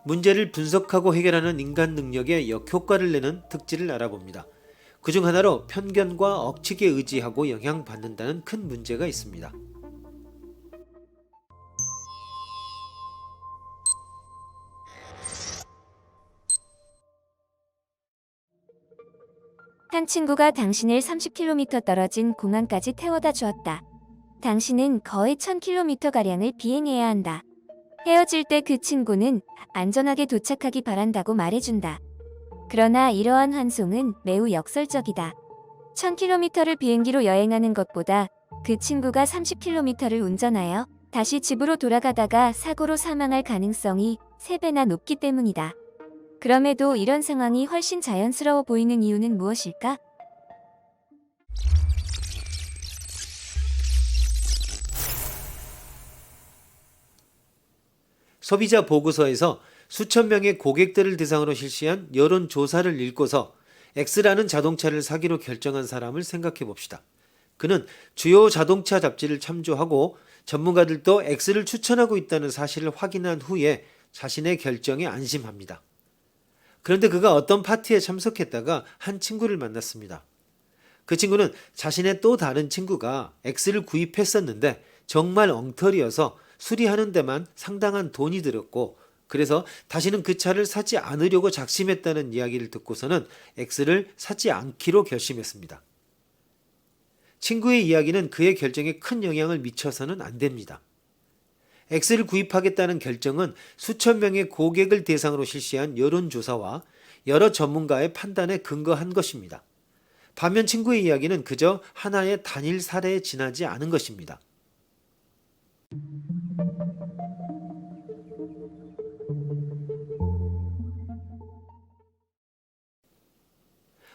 문제를 분석하고 해결하는 인간 능력에 역효과를 내는 특질을 알아봅니다. 그중 하나로 편견과 억측에 의지하고 영향받는다는 큰 문제가 있습니다. 한 친구가 당신을 30km 떨어진 공항까지 태워다 주었다. 당신은 거의 1000km가량을 비행해야 한다. 헤어질 때 그 친구는 안전하게 도착하기 바란다고 말해준다. 그러나 이러한 환송은 매우 역설적이다. 1000km를 비행기로 여행하는 것보다 그 친구가 30km를 운전하여 다시 집으로 돌아가다가 사고로 사망할 가능성이 3배나 높기 때문이다. 그럼에도 이런 상황이 훨씬 자연스러워 보이는 이유는 무엇일까? 소비자 보고서에서 수천 명의 고객들을 대상으로 실시한 여론조사를 읽고서 X라는 자동차를 사기로 결정한 사람을 생각해 봅시다. 그는 주요 자동차 잡지를 참조하고 전문가들도 X를 추천하고 있다는 사실을 확인한 후에 자신의 결정에 안심합니다. 그런데 그가 어떤 파티에 참석했다가 한 친구를 만났습니다. 그 친구는 자신의 또 다른 친구가 X를 구입했었는데 정말 엉터리여서 수리하는 데만 상당한 돈이 들었고, 그래서 다시는 그 차를 사지 않으려고 작심했다는 이야기를 듣고서는 X를 사지 않기로 결심했습니다. 친구의 이야기는 그의 결정에 큰 영향을 미쳐서는 안 됩니다. X를 구입하겠다는 결정은 수천 명의 고객을 대상으로 실시한 여론조사와 여러 전문가의 판단에 근거한 것입니다. 반면 친구의 이야기는 그저 하나의 단일 사례에 지나지 않은 것입니다.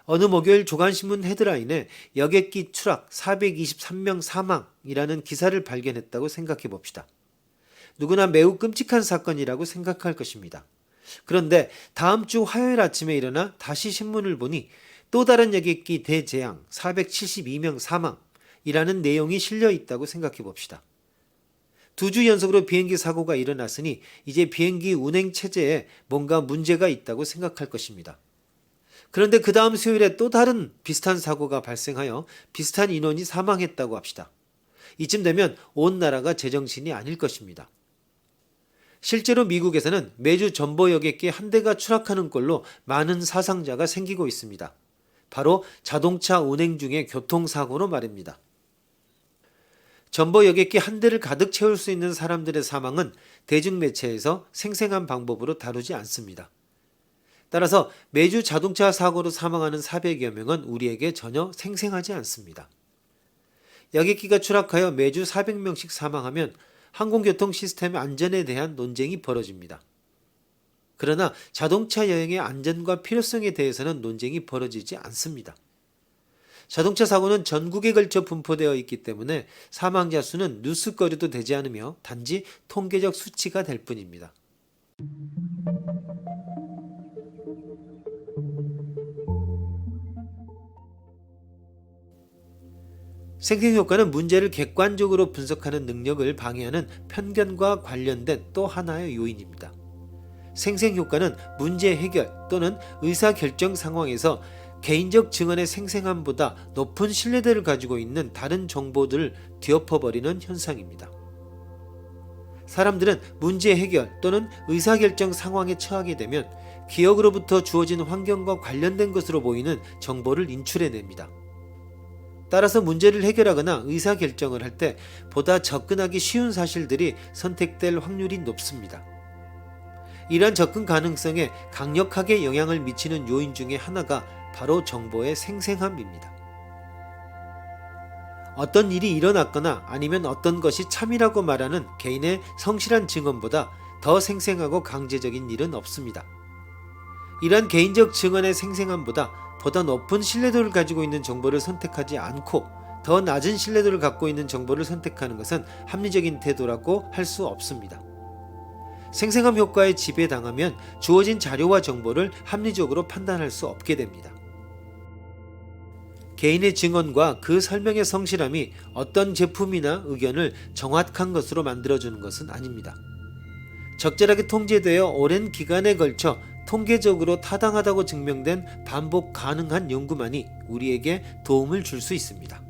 어느 목요일 조간신문 헤드라인에 여객기 추락 423명 사망이라는 기사를 발견했다고 생각해 봅시다. 누구나 매우 끔찍한 사건이라고 생각할 것입니다. 그런데 다음 주 화요일 아침에 일어나 다시 신문을 보니 또 다른 여객기 대재앙 472명 사망이라는 내용이 실려 있다고 생각해 봅시다. 2주 연속으로 비행기 사고가 일어났으니 이제 비행기 운행 체제에 뭔가 문제가 있다고 생각할 것입니다. 그런데 그 다음 수요일에 또 다른 비슷한 사고가 발생하여 비슷한 인원이 사망했다고 합시다. 이쯤 되면 온 나라가 제정신이 아닐 것입니다. 실제로 미국에서는 매주 전보 여객기 한 대가 추락하는 꼴로 많은 사상자가 생기고 있습니다. 바로 자동차 운행 중의 교통사고로 말입니다. 전보 여객기 한 대를 가득 채울 수 있는 사람들의 사망은 대중매체에서 생생한 방법으로 다루지 않습니다. 따라서 매주 자동차 사고로 사망하는 400여 명은 우리에게 전혀 생생하지 않습니다. 여객기가 추락하여 매주 400명씩 사망하면 항공교통 시스템의 안전에 대한 논쟁이 벌어집니다. 그러나 자동차 여행의 안전과 필요성에 대해서는 논쟁이 벌어지지 않습니다. 자동차 사고는 전국에 걸쳐 분포되어 있기 때문에 사망자 수는 뉴스거리도 되지 않으며 단지 통계적 수치가 될 뿐입니다. 생생효과는 문제를 객관적으로 분석하는 능력을 방해하는 편견과 관련된 또 하나의 요인입니다. 생생효과는 문제 해결 또는 의사결정 상황에서 개인적 증언의 생생함보다 높은 신뢰도를 가지고 있는 다른 정보들을 뒤엎어버리는 현상입니다. 사람들은 문제 해결 또는 의사결정 상황에 처하게 되면 기억으로부터 주어진 환경과 관련된 것으로 보이는 정보를 인출해냅니다. 따라서 문제를 해결하거나 의사결정을 할 때 보다 접근하기 쉬운 사실들이 선택될 확률이 높습니다. 이러한 접근 가능성에 강력하게 영향을 미치는 요인 중에 하나가 바로 정보의 생생함입니다. 어떤 일이 일어났거나 아니면 어떤 것이 참이라고 말하는 개인의 성실한 증언보다 더 생생하고 강제적인 일은 없습니다. 이러한 개인적 증언의 생생함보다 보다 높은 신뢰도를 가지고 있는 정보를 선택하지 않고 더 낮은 신뢰도를 갖고 있는 정보를 선택하는 것은 합리적인 태도라고 할 수 없습니다. 생생함 효과에 지배당하면 주어진 자료와 정보를 합리적으로 판단할 수 없게 됩니다. 개인의 증언과 그 설명의 성실함이 어떤 제품이나 의견을 정확한 것으로 만들어주는 것은 아닙니다. 적절하게 통제되어 오랜 기간에 걸쳐 통계적으로 타당하다고 증명된 반복 가능한 연구만이 우리에게 도움을 줄 수 있습니다.